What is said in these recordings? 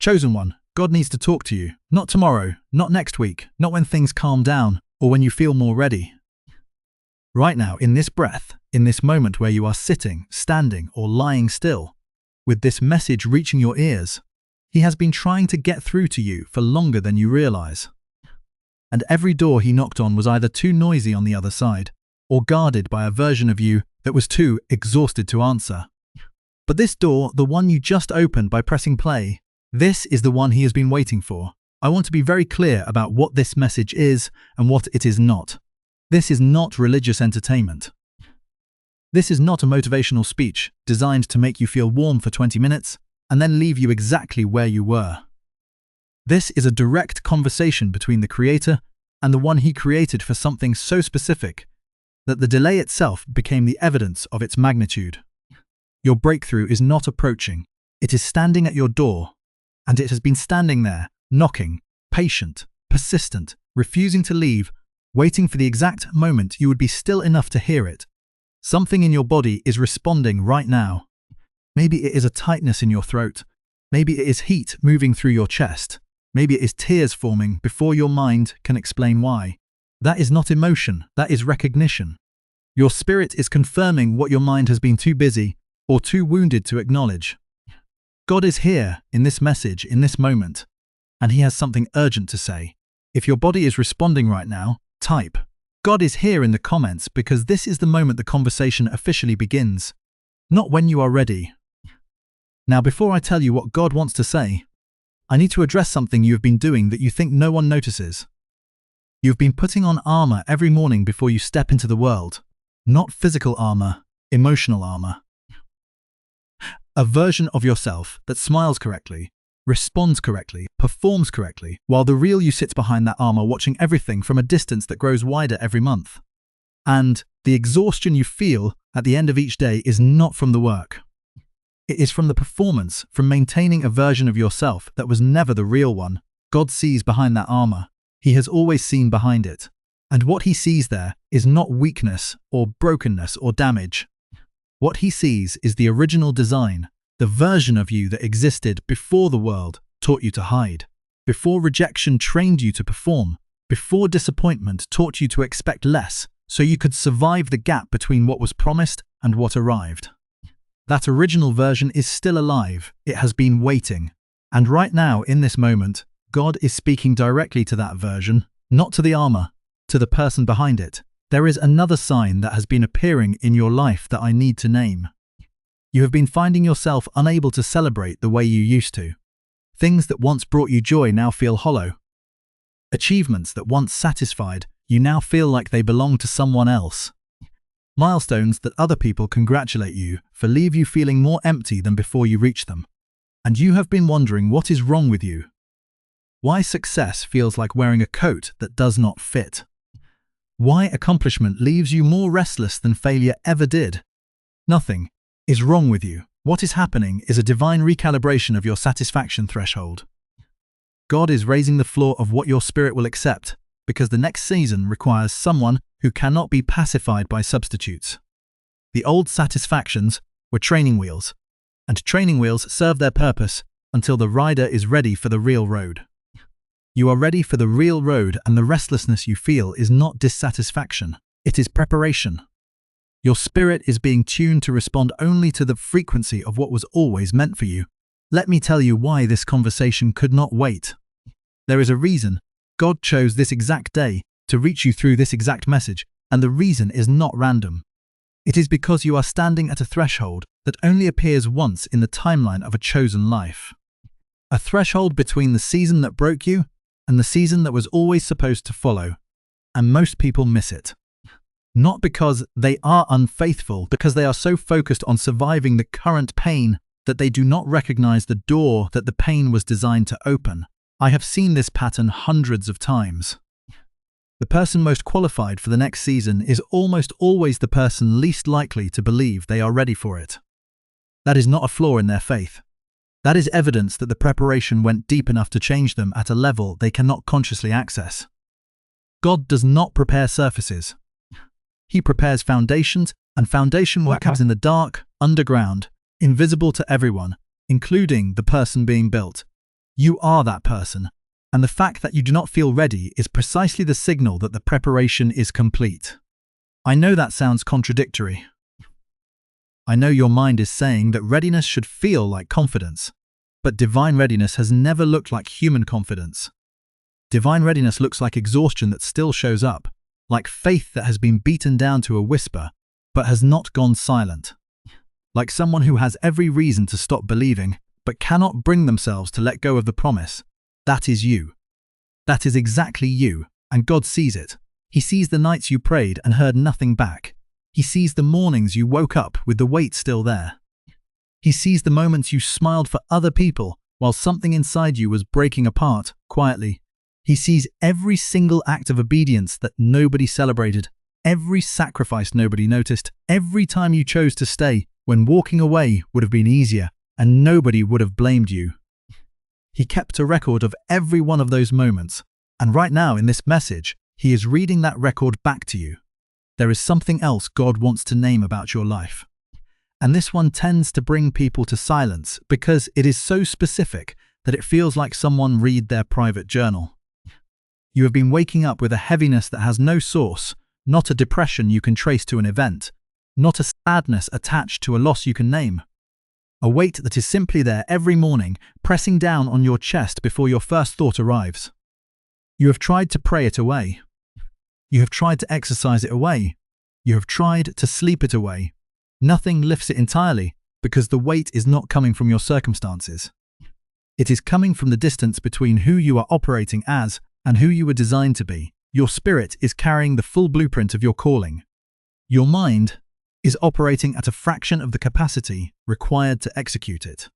Chosen one, God needs to talk to you. Not tomorrow, not next week, not when things calm down, or when you feel more ready. Right now, in this breath, in this moment where you are sitting, standing, or lying still, with this message reaching your ears, He has been trying to get through to you for longer than you realize. And every door He knocked on was either too noisy on the other side, or guarded by a version of you that was too exhausted to answer. But this door, the one you just opened by pressing play, this is the one He has been waiting for. I want to be very clear about what this message is and what it is not. This is not religious entertainment. This is not a motivational speech designed to make you feel warm for 20 minutes and then leave you exactly where you were. This is a direct conversation between the Creator and the one He created for something so specific that the delay itself became the evidence of its magnitude. Your breakthrough is not approaching. It is standing at your door, and it has been standing there, knocking, patient, persistent, refusing to leave, waiting for the exact moment you would be still enough to hear it. Something in your body is responding right now. Maybe it is a tightness in your throat. Maybe it is heat moving through your chest. Maybe it is tears forming before your mind can explain why. That is not emotion, that is recognition. Your spirit is confirming what your mind has been too busy or too wounded to acknowledge. God is here in this message, in this moment, and He has something urgent to say. If your body is responding right now, type, God is here in the comments, because this is the moment the conversation officially begins, not when you are ready. Now, before I tell you what God wants to say, I need to address something you have been doing that you think no one notices. You've been putting on armor every morning before you step into the world. Not physical armor, emotional armor. A version of yourself that smiles correctly, responds correctly, performs correctly, while the real you sits behind that armor watching everything from a distance that grows wider every month. And the exhaustion you feel at the end of each day is not from the work. It is from the performance, from maintaining a version of yourself that was never the real one. God sees behind that armor. He has always seen behind it. And what He sees there is not weakness or brokenness or damage. What He sees is the original design, the version of you that existed before the world taught you to hide, before rejection trained you to perform, before disappointment taught you to expect less so you could survive the gap between what was promised and what arrived. That original version is still alive. It has been waiting. And right now, in this moment, God is speaking directly to that version, not to the armor, to the person behind it. There is another sign that has been appearing in your life that I need to name. You have been finding yourself unable to celebrate the way you used to. Things that once brought you joy now feel hollow. Achievements that once satisfied you now feel like they belong to someone else. Milestones that other people congratulate you for leave you feeling more empty than before you reach them. And you have been wondering what is wrong with you. Why success feels like wearing a coat that does not fit. Why accomplishment leaves you more restless than failure ever did. Nothing is wrong with you. What is happening is a divine recalibration of your satisfaction threshold. God is raising the floor of what your spirit will accept, because the next season requires someone who cannot be pacified by substitutes. The old satisfactions were training wheels, and training wheels serve their purpose until the rider is ready for the real road. You are ready for the real road, and the restlessness you feel is not dissatisfaction, it is preparation. Your spirit is being tuned to respond only to the frequency of what was always meant for you. Let me tell you why this conversation could not wait. There is a reason God chose this exact day to reach you through this exact message, and the reason is not random. It is because you are standing at a threshold that only appears once in the timeline of a chosen life. A threshold between the season that broke you and the season that was always supposed to follow, and most people miss it. Not because they are unfaithful, because they are so focused on surviving the current pain that they do not recognize the door that the pain was designed to open. I have seen this pattern hundreds of times. The person most qualified for the next season is almost always the person least likely to believe they are ready for it. That is not a flaw in their faith. That is evidence that the preparation went deep enough to change them at a level they cannot consciously access. God does not prepare surfaces. He prepares foundations, and foundation work happens in the dark, underground, invisible to everyone, including the person being built. You are that person, and the fact that you do not feel ready is precisely the signal that the preparation is complete. I know that sounds contradictory. I know your mind is saying that readiness should feel like confidence, but divine readiness has never looked like human confidence. Divine readiness looks like exhaustion that still shows up, like faith that has been beaten down to a whisper, but has not gone silent. Like someone who has every reason to stop believing, but cannot bring themselves to let go of the promise. That is you. That is exactly you, and God sees it. He sees the nights you prayed and heard nothing back. He sees the mornings you woke up with the weight still there. He sees the moments you smiled for other people while something inside you was breaking apart quietly. He sees every single act of obedience that nobody celebrated, every sacrifice nobody noticed, every time you chose to stay when walking away would have been easier and nobody would have blamed you. He kept a record of every one of those moments, and right now in this message, He is reading that record back to you. There is something else God wants to name about your life. And this one tends to bring people to silence because it is so specific that it feels like someone read their private journal. You have been waking up with a heaviness that has no source, not a depression you can trace to an event, not a sadness attached to a loss you can name. A weight that is simply there every morning, pressing down on your chest before your first thought arrives. You have tried to pray it away. You have tried to exercise it away. You have tried to sleep it away. Nothing lifts it entirely because the weight is not coming from your circumstances. It is coming from the distance between who you are operating as and who you were designed to be. Your spirit is carrying the full blueprint of your calling. Your mind is operating at a fraction of the capacity required to execute it.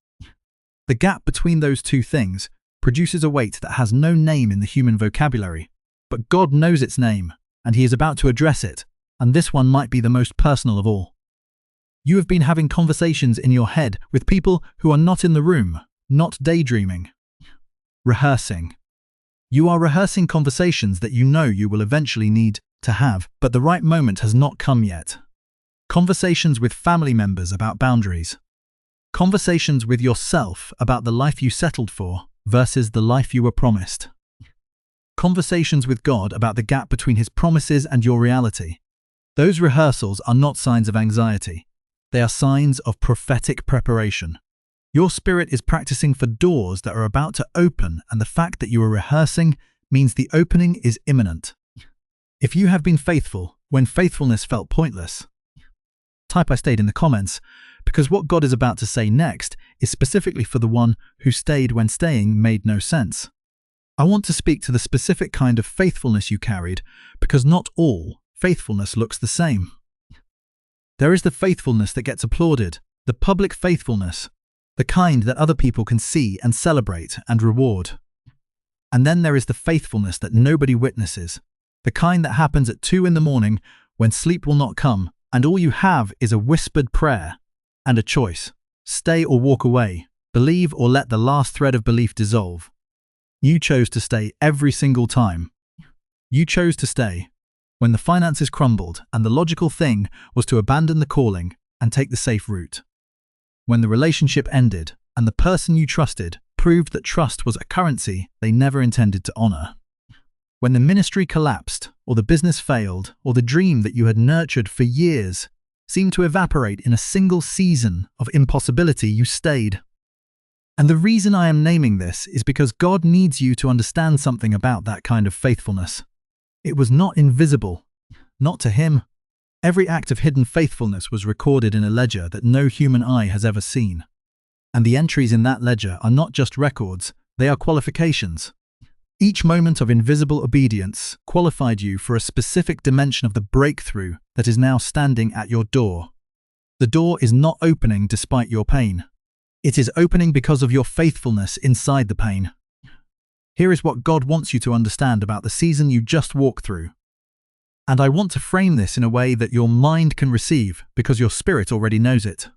The gap between those two things produces a weight that has no name in the human vocabulary, but God knows its name, and He is about to address it, and this one might be the most personal of all. You have been having conversations in your head with people who are not in the room, not daydreaming, rehearsing. You are rehearsing conversations that you know you will eventually need to have, but the right moment has not come yet. Conversations with family members about boundaries. Conversations with yourself about the life you settled for versus the life you were promised. Conversations with God about the gap between His promises and your reality. Those rehearsals are not signs of anxiety. They are signs of prophetic preparation. Your spirit is practicing for doors that are about to open, and the fact that you are rehearsing means the opening is imminent. If you have been faithful when faithfulness felt pointless, type I stayed in the comments, because what God is about to say next is specifically for the one who stayed when staying made no sense. I want to speak to the specific kind of faithfulness you carried, because not all faithfulness looks the same. There is the faithfulness that gets applauded, the public faithfulness, the kind that other people can see and celebrate and reward. And then there is the faithfulness that nobody witnesses, the kind that happens at 2 a.m. when sleep will not come, and all you have is a whispered prayer and a choice: stay or walk away, believe or let the last thread of belief dissolve. You chose to stay every single time. You chose to stay when the finances crumbled and the logical thing was to abandon the calling and take the safe route. When the relationship ended and the person you trusted proved that trust was a currency they never intended to honor. When the ministry collapsed, or the business failed, or the dream that you had nurtured for years seemed to evaporate in a single season of impossibility, you stayed. And the reason I am naming this is because God needs you to understand something about that kind of faithfulness. It was not invisible, not to Him. Every act of hidden faithfulness was recorded in a ledger that no human eye has ever seen. And the entries in that ledger are not just records, they are qualifications. Each moment of invisible obedience qualified you for a specific dimension of the breakthrough that is now standing at your door. The door is not opening despite your pain. It is opening because of your faithfulness inside the pain. Here is what God wants you to understand about the season you just walked through. And I want to frame this in a way that your mind can receive because your spirit already knows it.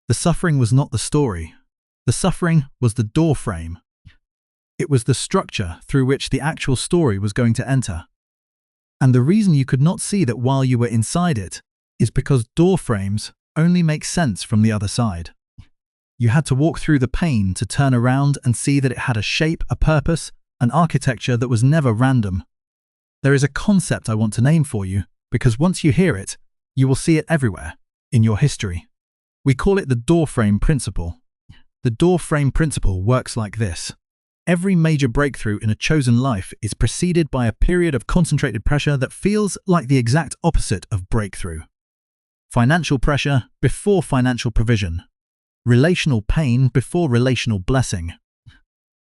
The suffering was not the story. The suffering was the door frame. It was the structure through which the actual story was going to enter. And the reason you could not see that while you were inside it is because door frames only make sense from the other side. You had to walk through the pain to turn around and see that it had a shape, a purpose, an architecture that was never random. There is a concept I want to name for you, because once you hear it, you will see it everywhere, in your history. We call it the doorframe principle. The doorframe principle works like this. Every major breakthrough in a chosen life is preceded by a period of concentrated pressure that feels like the exact opposite of breakthrough. Financial pressure before financial provision. Relational pain before relational blessing.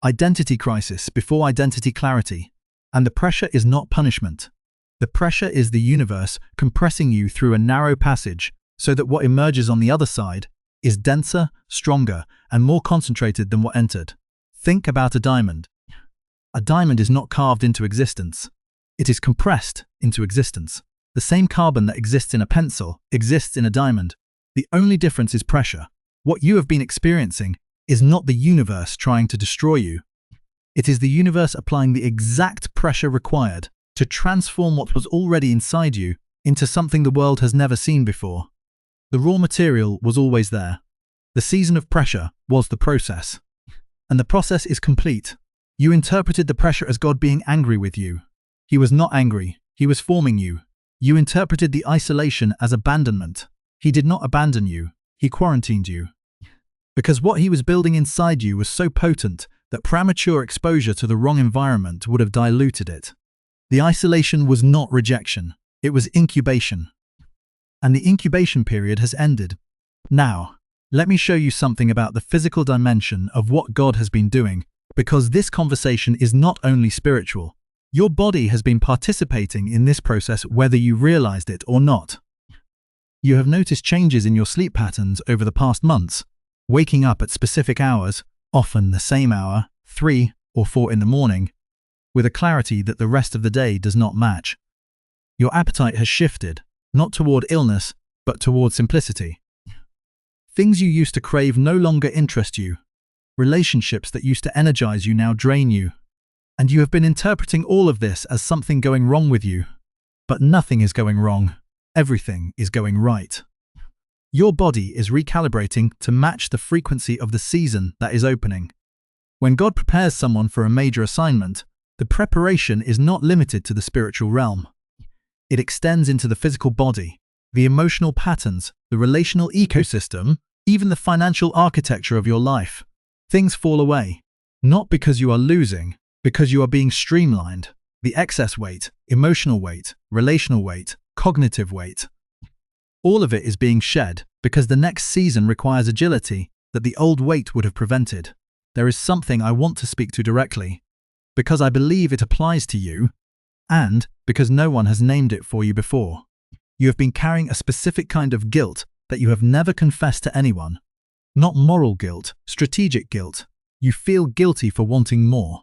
Identity crisis before identity clarity. And the pressure is not punishment. The pressure is the universe compressing you through a narrow passage so that what emerges on the other side is denser, stronger, and more concentrated than what entered. Think about a diamond. A diamond is not carved into existence. It is compressed into existence. The same carbon that exists in a pencil exists in a diamond. The only difference is pressure. What you have been experiencing is not the universe trying to destroy you. It is the universe applying the exact pressure required to transform what was already inside you into something the world has never seen before. The raw material was always there. The season of pressure was the process. And the process is complete. You interpreted the pressure as God being angry with you. He was not angry. He was forming you. You interpreted the isolation as abandonment. He did not abandon you. He quarantined you. Because what he was building inside you was so potent that premature exposure to the wrong environment would have diluted it. The isolation was not rejection. It was incubation. And the incubation period has ended. Now, let me show you something about the physical dimension of what God has been doing, because this conversation is not only spiritual. Your body has been participating in this process whether you realized it or not. You have noticed changes in your sleep patterns over the past months, waking up at specific hours, often the same hour, 3 or 4 in the morning, with a clarity that the rest of the day does not match. Your appetite has shifted, not toward illness, but toward simplicity. Things you used to crave no longer interest you. Relationships that used to energize you now drain you. And you have been interpreting all of this as something going wrong with you. But nothing is going wrong. Everything is going right. Your body is recalibrating to match the frequency of the season that is opening. When God prepares someone for a major assignment, the preparation is not limited to the spiritual realm. It extends into the physical body, the emotional patterns, the relational ecosystem, even the financial architecture of your life. Things fall away, not because you are losing, because you are being streamlined. The excess weight, emotional weight, relational weight, cognitive weight. All of it is being shed because the next season requires agility that the old weight would have prevented. There is something I want to speak to directly, because I believe it applies to you, and because no one has named it for you before. You have been carrying a specific kind of guilt that you have never confessed to anyone. Not moral guilt, strategic guilt. You feel guilty for wanting more.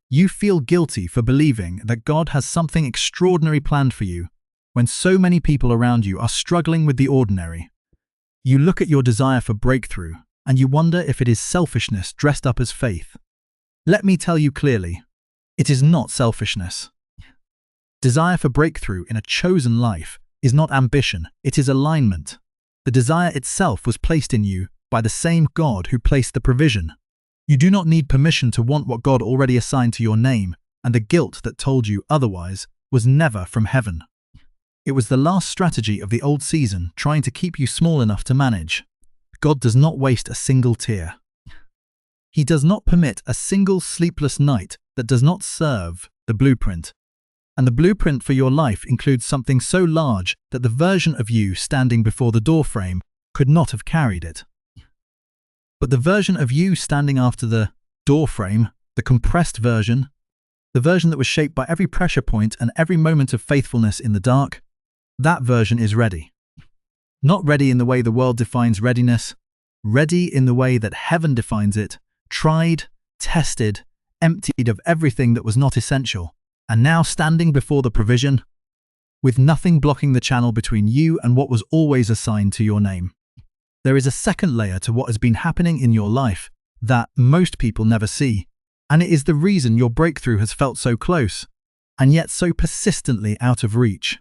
You feel guilty for believing that God has something extraordinary planned for you, when so many people around you are struggling with the ordinary. You look at your desire for breakthrough, and you wonder if it is selfishness dressed up as faith. Let me tell you clearly, it is not selfishness. Desire for breakthrough in a chosen life is not ambition, it is alignment. The desire itself was placed in you by the same God who placed the provision. You do not need permission to want what God already assigned to your name, and the guilt that told you otherwise was never from heaven. It was the last strategy of the old season trying to keep you small enough to manage. God does not waste a single tear. He does not permit a single sleepless night that does not serve the blueprint. And the blueprint for your life includes something so large that the version of you standing before the doorframe could not have carried it. But the version of you standing after the doorframe, the compressed version, the version that was shaped by every pressure point and every moment of faithfulness in the dark, that version is ready. Not ready in the way the world defines readiness, ready in the way that heaven defines it, tried, tested, emptied of everything that was not essential, and now standing before the provision, with nothing blocking the channel between you and what was always assigned to your name. There is a second layer to what has been happening in your life that most people never see, and it is the reason your breakthrough has felt so close, and yet so persistently out of reach.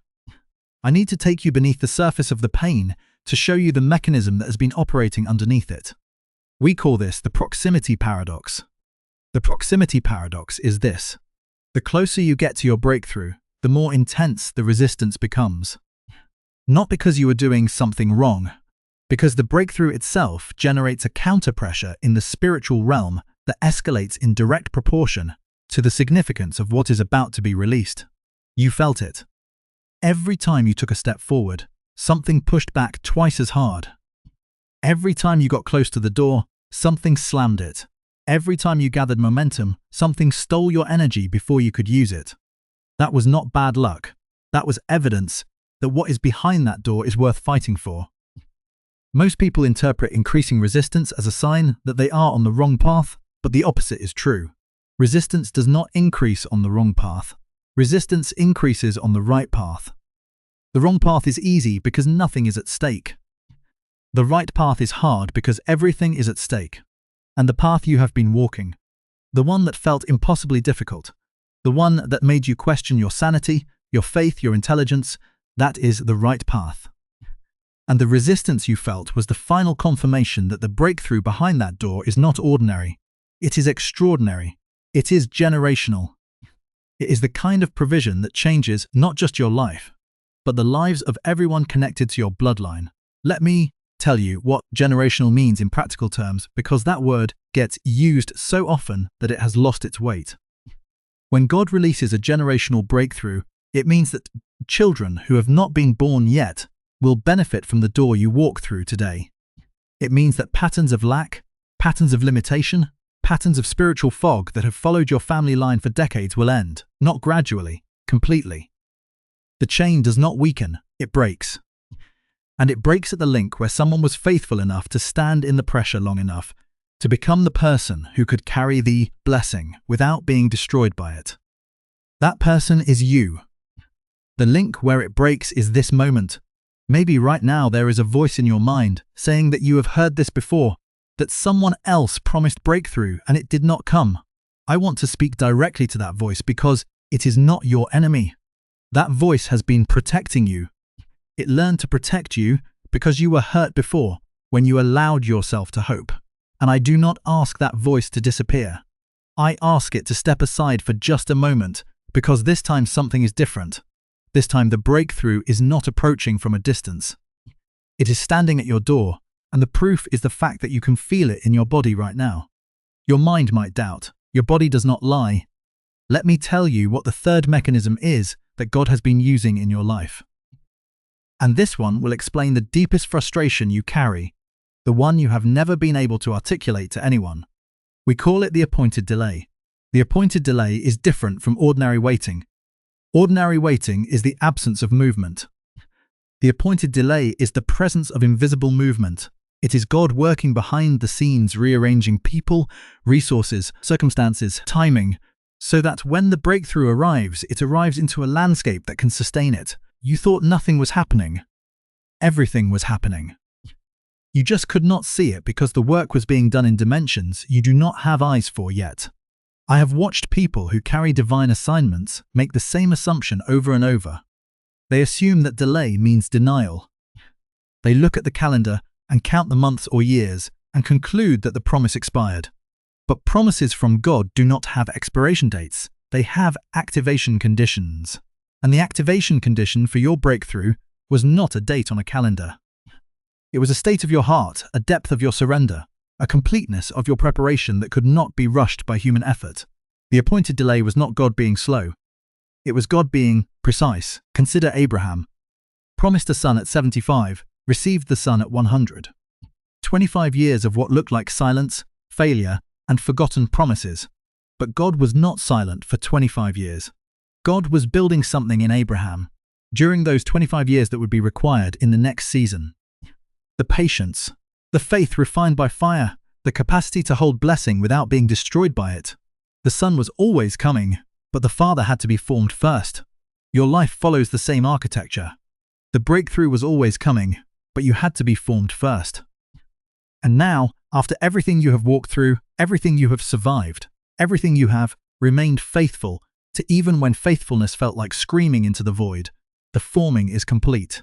I need to take you beneath the surface of the pain to show you the mechanism that has been operating underneath it. We call this the proximity paradox. The proximity paradox is this: the closer you get to your breakthrough, the more intense the resistance becomes. Not because you are doing something wrong, because the breakthrough itself generates a counterpressure in the spiritual realm that escalates in direct proportion to the significance of what is about to be released. You felt it. Every time you took a step forward, something pushed back twice as hard. Every time you got close to the door, something slammed it. Every time you gathered momentum, something stole your energy before you could use it. That was not bad luck. That was evidence that what is behind that door is worth fighting for. Most people interpret increasing resistance as a sign that they are on the wrong path, but the opposite is true. Resistance does not increase on the wrong path. Resistance increases on the right path. The wrong path is easy because nothing is at stake. The right path is hard because everything is at stake. And the path you have been walking, the one that felt impossibly difficult, the one that made you question your sanity, your faith, your intelligence, that is the right path. And the resistance you felt was the final confirmation that the breakthrough behind that door is not ordinary. It is extraordinary. It is generational. It is the kind of provision that changes not just your life, but the lives of everyone connected to your bloodline. Let me tell you what generational means in practical terms, because that word gets used so often that it has lost its weight. When God releases a generational breakthrough, it means that children who have not been born yet will benefit from the door you walk through today. It means that patterns of lack, patterns of limitation, patterns of spiritual fog that have followed your family line for decades will end, not gradually, completely. The chain does not weaken, it breaks. And it breaks at the link where someone was faithful enough to stand in the pressure long enough to become the person who could carry the blessing without being destroyed by it. That person is you. The link where it breaks is this moment. Maybe right now there is a voice in your mind saying that you have heard this before, that someone else promised breakthrough and it did not come. I want to speak directly to that voice because it is not your enemy. That voice has been protecting you. It learned to protect you because you were hurt before when you allowed yourself to hope. And I do not ask that voice to disappear. I ask it to step aside for just a moment because this time something is different. This time the breakthrough is not approaching from a distance. It is standing at your door, and the proof is the fact that you can feel it in your body right now. Your mind might doubt. Your body does not lie. Let me tell you what the third mechanism is that God has been using in your life. And this one will explain the deepest frustration you carry, the one you have never been able to articulate to anyone. We call it the appointed delay. The appointed delay is different from ordinary waiting. Ordinary waiting is the absence of movement. The appointed delay is the presence of invisible movement. It is God working behind the scenes, rearranging people, resources, circumstances, timing, so that when the breakthrough arrives, it arrives into a landscape that can sustain it. You thought nothing was happening. Everything was happening. You just could not see it because the work was being done in dimensions you do not have eyes for yet. I have watched people who carry divine assignments make the same assumption over and over. They assume that delay means denial. They look at the calendar and count the months or years and conclude that the promise expired. But promises from God do not have expiration dates. They have activation conditions. And the activation condition for your breakthrough was not a date on a calendar. It was a state of your heart, a depth of your surrender, a completeness of your preparation that could not be rushed by human effort. The appointed delay was not God being slow. It was God being precise. Consider Abraham. Promised a son at 75, received the son at 100. 25 years of what looked like silence, failure, and forgotten promises. But God was not silent for 25 years. God was building something in Abraham during those 25 years that would be required in the next season. The patience, the faith refined by fire, the capacity to hold blessing without being destroyed by it. The son was always coming, but the father had to be formed first. Your life follows the same architecture. The breakthrough was always coming, but you had to be formed first. And now, after everything you have walked through, everything you have survived, everything you have remained faithful to, even when faithfulness felt like screaming into the void, the forming is complete.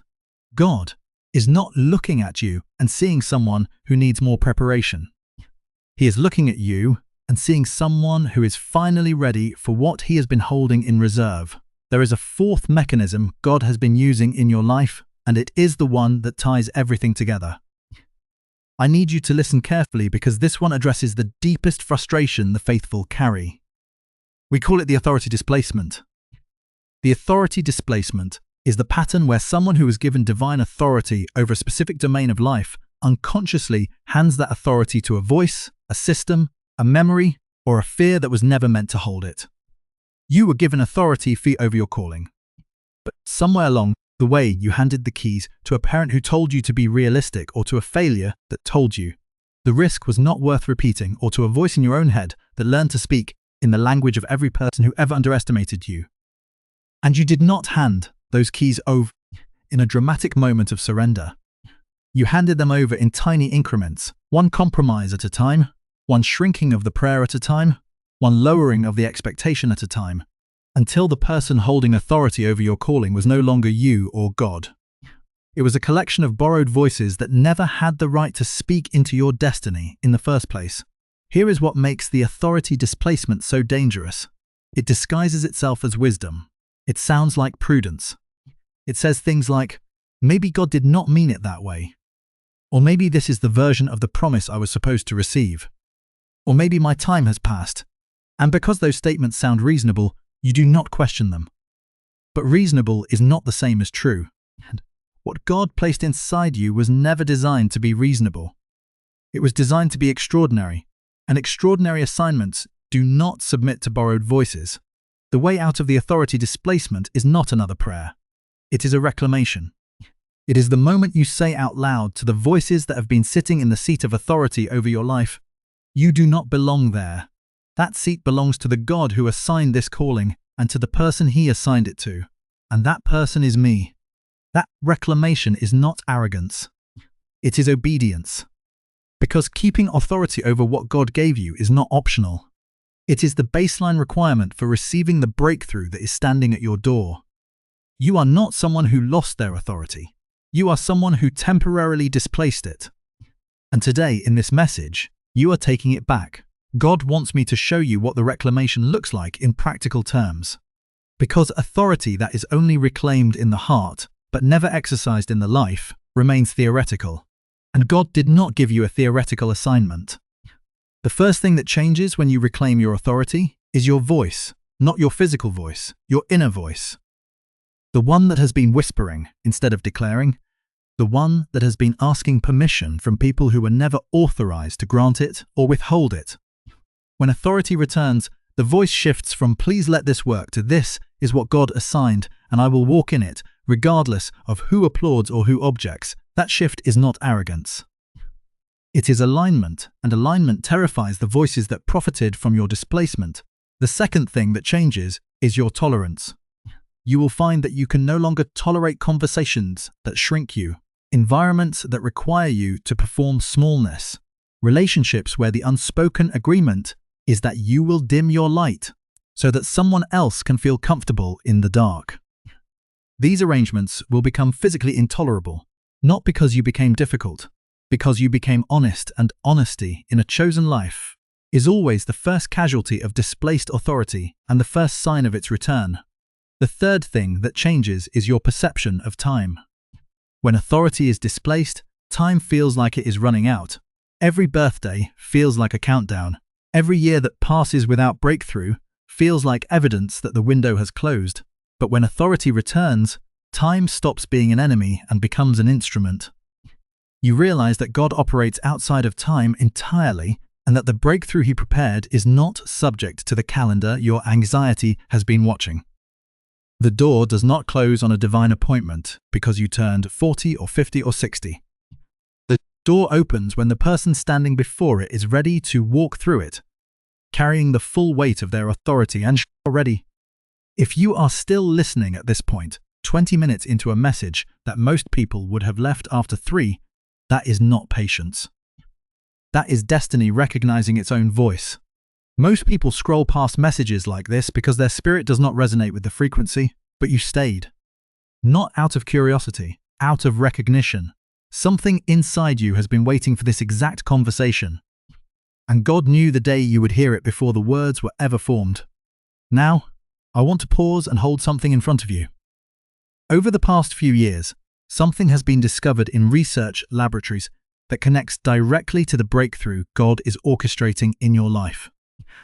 God is not looking at you and seeing someone who needs more preparation. He is looking at you and seeing someone who is finally ready for what he has been holding in reserve. There is a fourth mechanism God has been using in your life, and it is the one that ties everything together. I need you to listen carefully because this one addresses the deepest frustration the faithful carry. We call it the authority displacement. The authority displacement is the pattern where someone who was given divine authority over a specific domain of life unconsciously hands that authority to a voice, a system, a memory, or a fear that was never meant to hold it. You were given authority over your calling, but somewhere along the way you handed the keys to a parent who told you to be realistic, or to a failure that told you the risk was not worth repeating, or to a voice in your own head that learned to speak in the language of every person who ever underestimated you. And you did not hand those keys over in a dramatic moment of surrender. You handed them over in tiny increments, one compromise at a time, one shrinking of the prayer at a time, one lowering of the expectation at a time, until the person holding authority over your calling was no longer you or God. It was a collection of borrowed voices that never had the right to speak into your destiny in the first place. Here is what makes the authority displacement so dangerous. It disguises itself as wisdom. It sounds like prudence. It says things like, maybe God did not mean it that way. Or maybe this is the version of the promise I was supposed to receive. Or maybe my time has passed. And because those statements sound reasonable, you do not question them. But reasonable is not the same as true. And what God placed inside you was never designed to be reasonable. It was designed to be extraordinary. And extraordinary assignments do not submit to borrowed voices. The way out of the authority displacement is not another prayer. It is a reclamation. It is the moment you say out loud to the voices that have been sitting in the seat of authority over your life, you do not belong there. That seat belongs to the God who assigned this calling and to the person he assigned it to. And that person is me. That reclamation is not arrogance. It is obedience. Because keeping authority over what God gave you is not optional. It is the baseline requirement for receiving the breakthrough that is standing at your door. You are not someone who lost their authority. You are someone who temporarily displaced it. And today, in this message, you are taking it back. God wants me to show you what the reclamation looks like in practical terms. Because authority that is only reclaimed in the heart, but never exercised in the life, remains theoretical. And God did not give you a theoretical assignment. The first thing that changes when you reclaim your authority is your voice, not your physical voice, your inner voice. The one that has been whispering instead of declaring, the one that has been asking permission from people who were never authorized to grant it or withhold it. When authority returns, the voice shifts from "please let this work" to "this is what God assigned and I will walk in it, regardless of who applauds or who objects." That shift is not arrogance. It is alignment, and alignment terrifies the voices that profited from your displacement. The second thing that changes is your tolerance. You will find that you can no longer tolerate conversations that shrink you, environments that require you to perform smallness, relationships where the unspoken agreement is that you will dim your light so that someone else can feel comfortable in the dark. These arrangements will become physically intolerable, not because you became difficult, because you became honest, and honesty in a chosen life is always the first casualty of displaced authority and the first sign of its return. The third thing that changes is your perception of time. When authority is displaced, time feels like it is running out. Every birthday feels like a countdown. Every year that passes without breakthrough feels like evidence that the window has closed. But when authority returns, time stops being an enemy and becomes an instrument. You realize that God operates outside of time entirely, and that the breakthrough he prepared is not subject to the calendar your anxiety has been watching. The door does not close on a divine appointment because you turned 40 or 50 or 60. The door opens when the person standing before it is ready to walk through it, carrying the full weight of their authority and ready. If you are still listening at this point, 20 minutes into a message that most people would have left after 3, that is not patience. That is destiny recognizing its own voice. Most people scroll past messages like this because their spirit does not resonate with the frequency, but you stayed. Not out of curiosity, out of recognition. Something inside you has been waiting for this exact conversation. And God knew the day you would hear it before the words were ever formed. Now, I want to pause and hold something in front of you. Over the past few years, something has been discovered in research laboratories that connects directly to the breakthrough God is orchestrating in your life.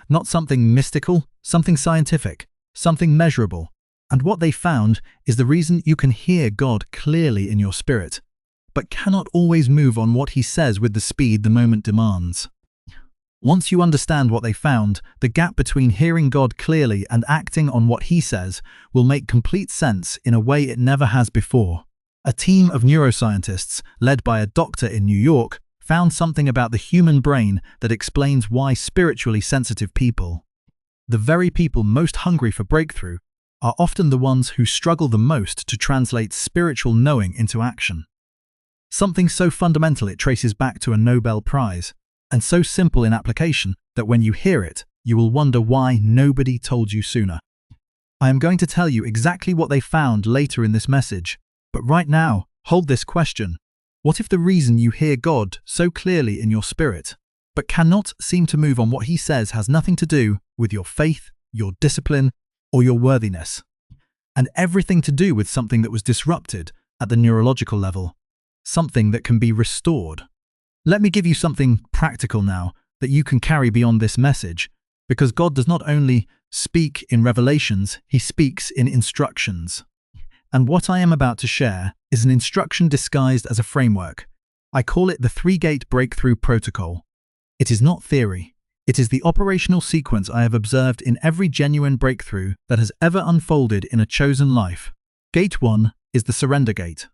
Not something mystical, something scientific, something measurable. And what they found is the reason you can hear God clearly in your spirit, but cannot always move on what He says with the speed the moment demands. Once you understand what they found, the gap between hearing God clearly and acting on what He says will make complete sense in a way it never has before. A team of neuroscientists, led by a doctor in New York, found something about the human brain that explains why spiritually sensitive people, the very people most hungry for breakthrough, are often the ones who struggle the most to translate spiritual knowing into action. Something so fundamental it traces back to a Nobel Prize, and so simple in application that when you hear it, you will wonder why nobody told you sooner. I am going to tell you exactly what they found later in this message, but right now, hold this question. What if the reason you hear God so clearly in your spirit, but cannot seem to move on what He says has nothing to do with your faith, your discipline, or your worthiness, and everything to do with something that was disrupted at the neurological level, something that can be restored? Let me give you something practical now that you can carry beyond this message, because God does not only speak in revelations, He speaks in instructions. And what I am about to share is an instruction disguised as a framework. I call it the three-gate breakthrough protocol. It is not theory. It is the operational sequence I have observed in every genuine breakthrough that has ever unfolded in a chosen life. Gate 1 is the surrender gate.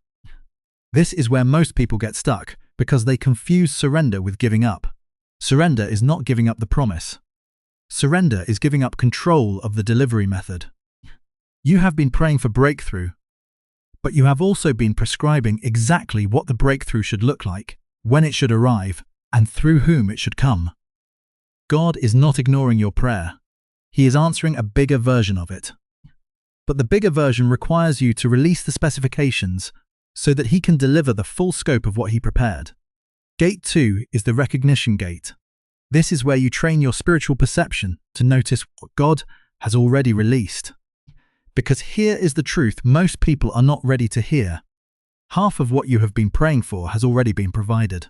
This is where most people get stuck because they confuse surrender with giving up. Surrender is not giving up the promise. Surrender is giving up control of the delivery method. You have been praying for breakthrough, but you have also been prescribing exactly what the breakthrough should look like, when it should arrive, and through whom it should come. God is not ignoring your prayer. He is answering a bigger version of it. But the bigger version requires you to release the specifications so that He can deliver the full scope of what He prepared. Gate 2 is the recognition gate. This is where you train your spiritual perception to notice what God has already released. Because here is the truth most people are not ready to hear. Half of what you have been praying for has already been provided.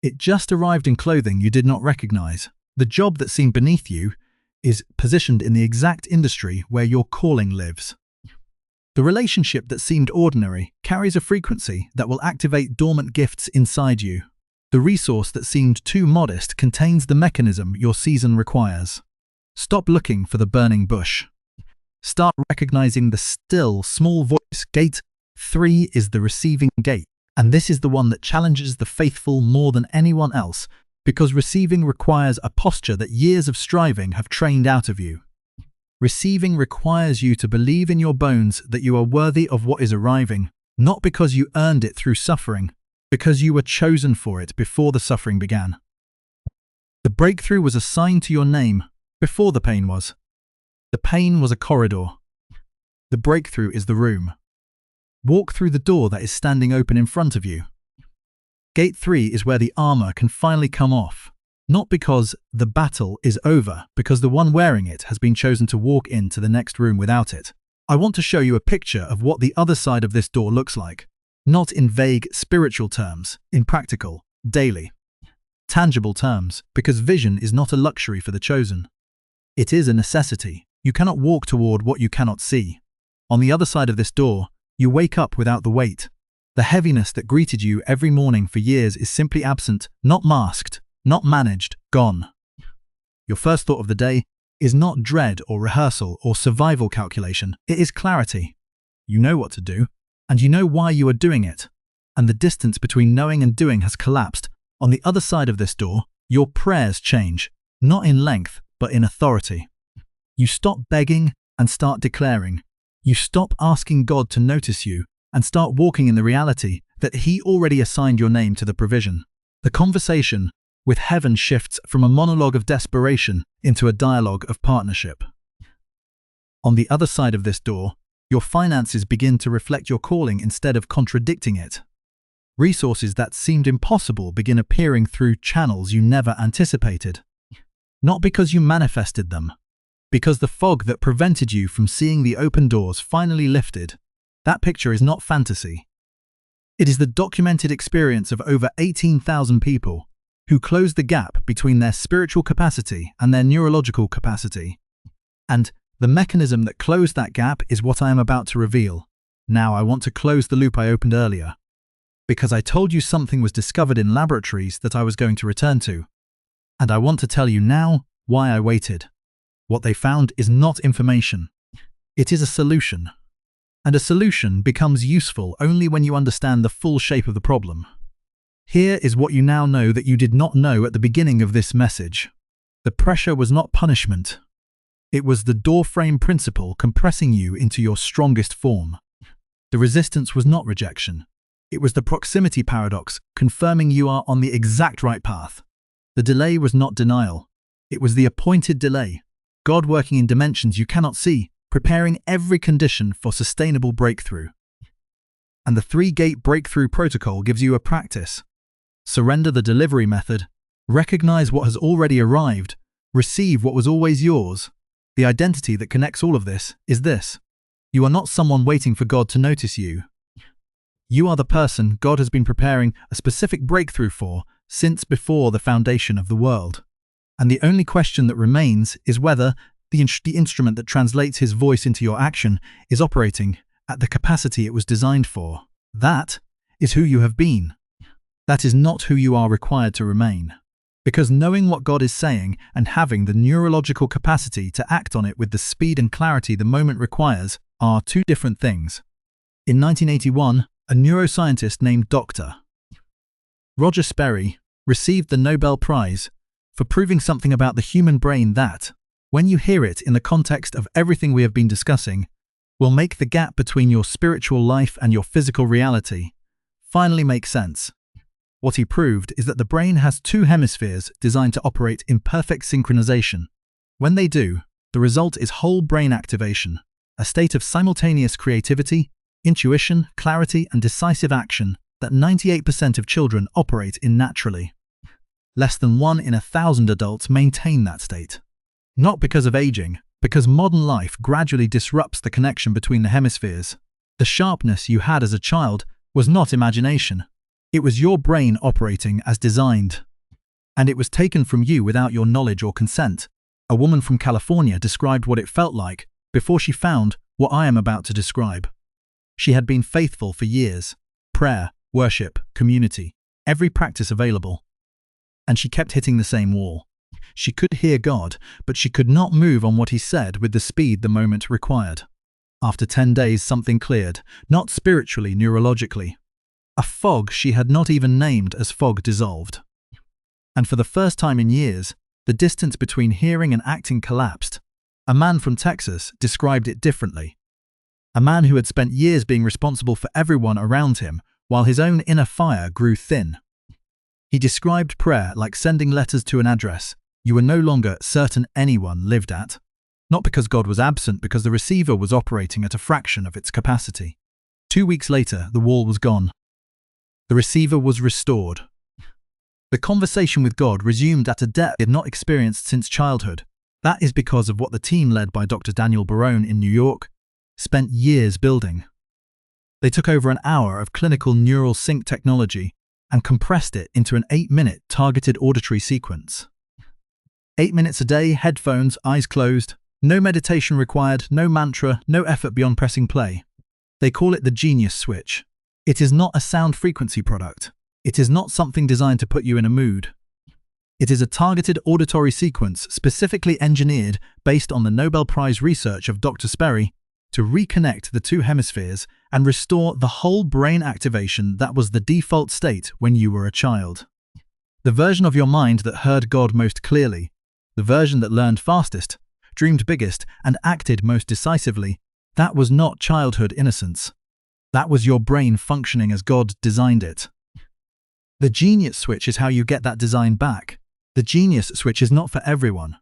It just arrived in clothing you did not recognize. The job that seemed beneath you is positioned in the exact industry where your calling lives. The relationship that seemed ordinary carries a frequency that will activate dormant gifts inside you. The resource that seemed too modest contains the mechanism your season requires. Stop looking for the burning bush. Start recognizing the still, small voice. Gate 3 is the receiving gate, and this is the one that challenges the faithful more than anyone else, because receiving requires a posture that years of striving have trained out of you. Receiving requires you to believe in your bones that you are worthy of what is arriving, not because you earned it through suffering, because you were chosen for it before the suffering began. The breakthrough was assigned to your name before the pain was. The pain was a corridor. The breakthrough is the room. Walk through the door that is standing open in front of you. Gate 3 is where the armor can finally come off. Not because the battle is over, because the one wearing it has been chosen to walk into the next room without it. I want to show you a picture of what the other side of this door looks like. Not in vague spiritual terms, in practical, daily, tangible terms, because vision is not a luxury for the chosen. It is a necessity. You cannot walk toward what you cannot see. On the other side of this door, you wake up without the weight. The heaviness that greeted you every morning for years is simply absent, not masked, not managed, gone. Your first thought of the day is not dread or rehearsal or survival calculation. It is clarity. You know what to do, and you know why you are doing it. And the distance between knowing and doing has collapsed. On the other side of this door, your prayers change, not in length, but in authority. You stop begging and start declaring. You stop asking God to notice you and start walking in the reality that He already assigned your name to the provision. The conversation with heaven shifts from a monologue of desperation into a dialogue of partnership. On the other side of this door, your finances begin to reflect your calling instead of contradicting it. Resources that seemed impossible begin appearing through channels you never anticipated. Not because you manifested them, because the fog that prevented you from seeing the open doors finally lifted. That picture is not fantasy. It is the documented experience of over 18,000 people who closed the gap between their spiritual capacity and their neurological capacity. And the mechanism that closed that gap is what I am about to reveal. Now I want to close the loop I opened earlier, because I told you something was discovered in laboratories that I was going to return to. And I want to tell you now why I waited. What they found is not information. It is a solution. And a solution becomes useful only when you understand the full shape of the problem. Here is what you now know that you did not know at the beginning of this message. The pressure was not punishment. It was the doorframe principle compressing you into your strongest form. The resistance was not rejection. It was the proximity paradox confirming you are on the exact right path. The delay was not denial. It was the appointed delay. God working in dimensions you cannot see, preparing every condition for sustainable breakthrough. And the 3-gate breakthrough protocol gives you a practice. Surrender the delivery method, recognize what has already arrived, receive what was always yours. The identity that connects all of this is this. You are not someone waiting for God to notice you. You are the person God has been preparing a specific breakthrough for since before the foundation of the world. And the only question that remains is whether the instrument that translates His voice into your action is operating at the capacity it was designed for. That is who you have been. That is not who you are required to remain. Because knowing what God is saying and having the neurological capacity to act on it with the speed and clarity the moment requires are two different things. In 1981, a neuroscientist named Dr. Roger Sperry received the Nobel Prize for proving something about the human brain that, when you hear it in the context of everything we have been discussing, will make the gap between your spiritual life and your physical reality finally make sense. What he proved is that the brain has two hemispheres designed to operate in perfect synchronization. When they do, the result is whole brain activation, a state of simultaneous creativity, intuition, clarity, and decisive action that 98% of children operate in naturally. Less than 1 in 1,000 adults maintain that state. Not because of aging, because modern life gradually disrupts the connection between the hemispheres. The sharpness you had as a child was not imagination. It was your brain operating as designed. And it was taken from you without your knowledge or consent. A woman from California described what it felt like before she found what I am about to describe. She had been faithful for years. Prayer, worship, community, every practice available. And she kept hitting the same wall. She could hear God, but she could not move on what He said with the speed the moment required. After 10 days, something cleared, not spiritually, neurologically. A fog she had not even named as fog dissolved. And for the first time in years, the distance between hearing and acting collapsed. A man from Texas described it differently. A man who had spent years being responsible for everyone around him, while his own inner fire grew thin. He described prayer like sending letters to an address you were no longer certain anyone lived at. Not because God was absent, because the receiver was operating at a fraction of its capacity. 2 weeks later, the wall was gone. The receiver was restored. The conversation with God resumed at a depth he had not experienced since childhood. That is because of what the team led by Dr. Daniel Barone in New York spent years building. They took over an hour of clinical neural sync technology and compressed it into an 8-minute targeted auditory sequence. 8 minutes a day, headphones, eyes closed, no meditation required, no mantra, no effort beyond pressing play. They call it the Genius Switch. It is not a sound frequency product. It is not something designed to put you in a mood. It is a targeted auditory sequence specifically engineered based on the Nobel Prize research of Dr. Sperry to reconnect the two hemispheres and restore the whole brain activation that was the default state when you were a child. The version of your mind that heard God most clearly, the version that learned fastest, dreamed biggest, and acted most decisively, that was not childhood innocence. That was your brain functioning as God designed it. The Genius Switch is how you get that design back. The Genius Switch is not for everyone.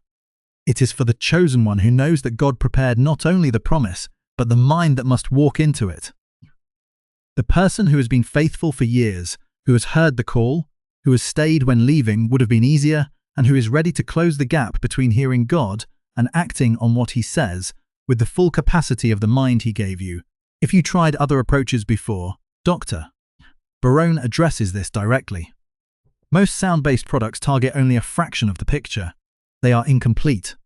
It is for the chosen one who knows that God prepared not only the promise, but the mind that must walk into it. The person who has been faithful for years, who has heard the call, who has stayed when leaving would have been easier, and who is ready to close the gap between hearing God and acting on what He says with the full capacity of the mind He gave you. If you tried other approaches before, Dr. Barone addresses this directly. Most sound-based products target only a fraction of the picture. They are incomplete.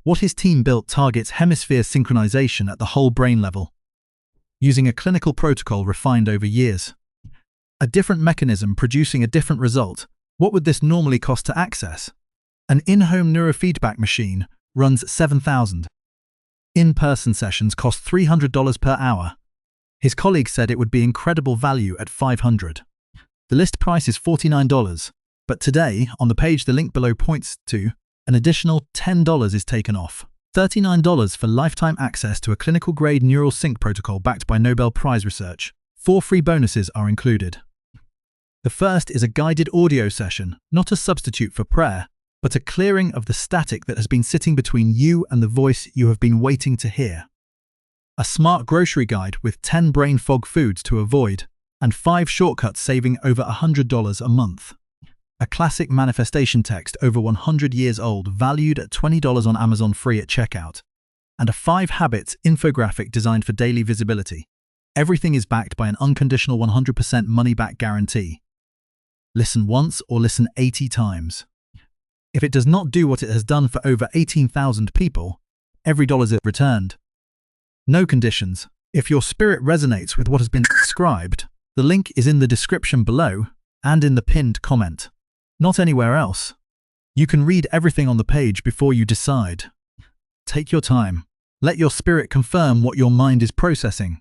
What his team built targets hemisphere synchronization at the whole brain level, using a clinical protocol refined over years. A different mechanism producing a different result. What would this normally cost to access? An in-home neurofeedback machine runs $7,000. In-person sessions cost $300 per hour. His colleagues said it would be incredible value at $500. The list price is $49, but today, on the page the link below points to, an additional $10 is taken off. $39 for lifetime access to a clinical-grade neural sync protocol backed by Nobel Prize research. 4 free bonuses are included. The first is a guided audio session, not a substitute for prayer, but a clearing of the static that has been sitting between you and the voice you have been waiting to hear. A smart grocery guide with 10 brain fog foods to avoid, and 5 shortcuts saving over $100 a month. A classic manifestation text over 100 years old valued at $20 on Amazon free at checkout. And a 5 habits infographic designed for daily visibility. Everything is backed by an unconditional 100% money-back guarantee. Listen once or listen 80 times. If it does not do what it has done for over 18,000 people, every dollar is returned. No conditions. If your spirit resonates with what has been described, the link is in the description below and in the pinned comment. Not anywhere else. You can read everything on the page before you decide. Take your time. Let your spirit confirm what your mind is processing.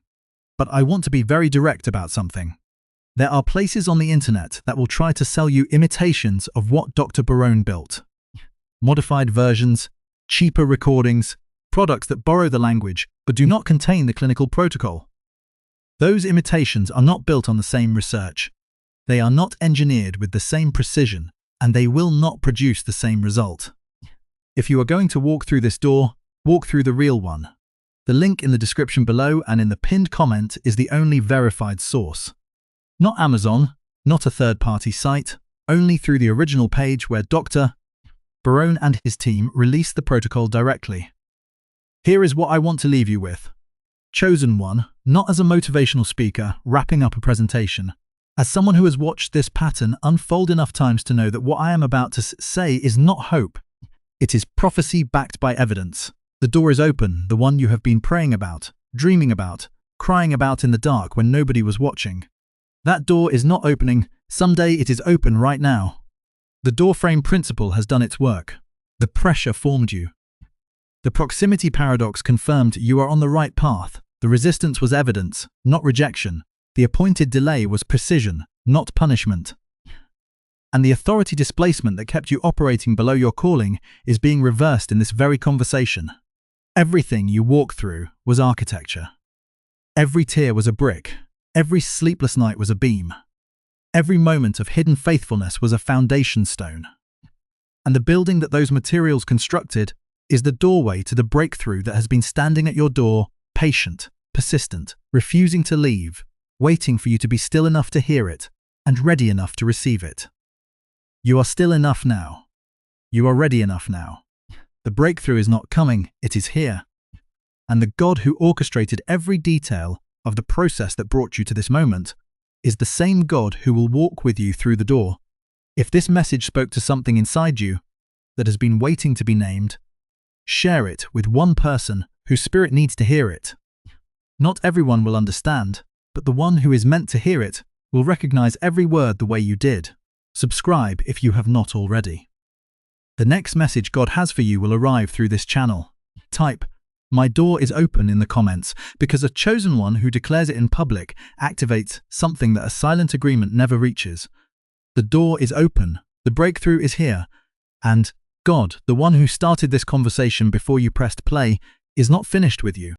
But I want to be very direct about something. There are places on the internet that will try to sell you imitations of what Dr. Barone built. Modified versions, cheaper recordings, products that borrow the language but do not contain the clinical protocol. Those imitations are not built on the same research. They are not engineered with the same precision, and they will not produce the same result. If you are going to walk through this door, walk through the real one. The link in the description below and in the pinned comment is the only verified source. Not Amazon, not a third-party site, only through the original page where Dr. Barone and his team released the protocol directly. Here is what I want to leave you with. Chosen one, not as a motivational speaker wrapping up a presentation, as someone who has watched this pattern unfold enough times to know that what I am about to say is not hope. It is prophecy backed by evidence. The door is open, the one you have been praying about, dreaming about, crying about in the dark when nobody was watching. That door is not opening, someday it is open right now. The doorframe principle has done its work. The pressure formed you. The proximity paradox confirmed you are on the right path. The resistance was evidence, not rejection. The appointed delay was precision, not punishment. And the authority displacement that kept you operating below your calling is being reversed in this very conversation. Everything you walk through was architecture. Every tear was a brick. Every sleepless night was a beam. Every moment of hidden faithfulness was a foundation stone. And the building that those materials constructed is the doorway to the breakthrough that has been standing at your door, patient, persistent, refusing to leave, waiting for you to be still enough to hear it and ready enough to receive it. You are still enough now. You are ready enough now. The breakthrough is not coming, it is here. And the God who orchestrated every detail of the process that brought you to this moment is the same God who will walk with you through the door. If this message spoke to something inside you that has been waiting to be named, share it with one person whose spirit needs to hear it. Not everyone will understand, but the one who is meant to hear it will recognize every word the way you did. Subscribe if you have not already. The next message God has for you will arrive through this channel. Type, "My door is open" in the comments, because a chosen one who declares it in public activates something that a silent agreement never reaches. The door is open, the breakthrough is here, and God, the one who started this conversation before you pressed play, is not finished with you.